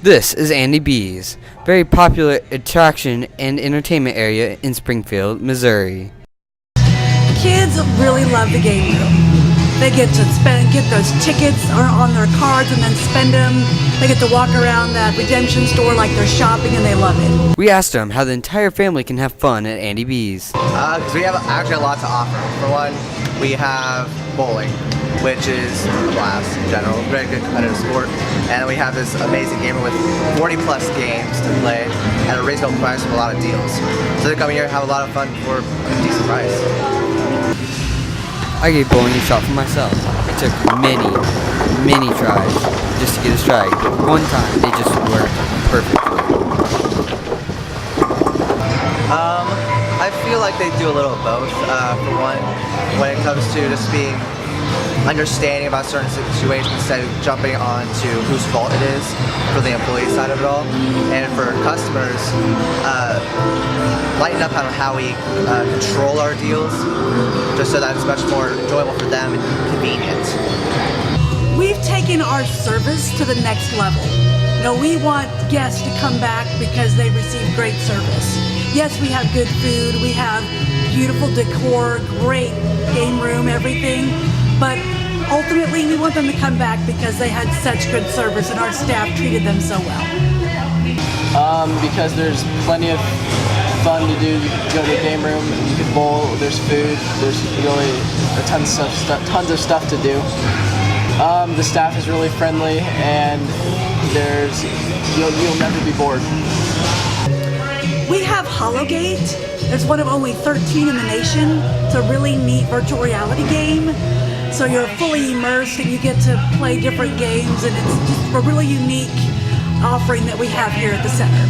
This is Andy B's, very popular attraction and entertainment area in Springfield, Missouri. Kids really love the game room. They get to get those tickets on their cards and then spend them. They get to walk around that redemption store like they're shopping, and they love it. We asked them how the entire family can have fun at Andy B's. Because we have actually a lot to offer. For one, we have bowling, which is a blast in general, very good competitive sport. And we have this amazing game room with 40 plus games to play at a reasonable price with a lot of deals. So they come here and have a lot of fun for a decent price. I gave bowling a shot for myself. It took many tries just to get a strike. One time, they just worked perfectly. I feel like they do a little of both. For one, when it comes to just being understanding about certain situations instead of jumping on to whose fault it is for the employee side of it all. And for customers, lighten up on how we control our deals, just so that it's much more enjoyable for them and convenient. We've taken our service to the next level. You know, we want guests to come back because they receive great service. Yes, we have good food, we have beautiful decor, great game room, everything, but ultimately we want them to come back because they had such good service and our staff treated them so well. Because there's plenty of fun to do. You can go to the game room, you can bowl, there's food, there's really tons of stuff to do. The staff is really friendly, and you'll never be bored. We have Hologate. It's one of only 13 in the nation. It's a really neat virtual reality game. So you're fully immersed and you get to play different games, and it's just a really unique offering that we have here at the center.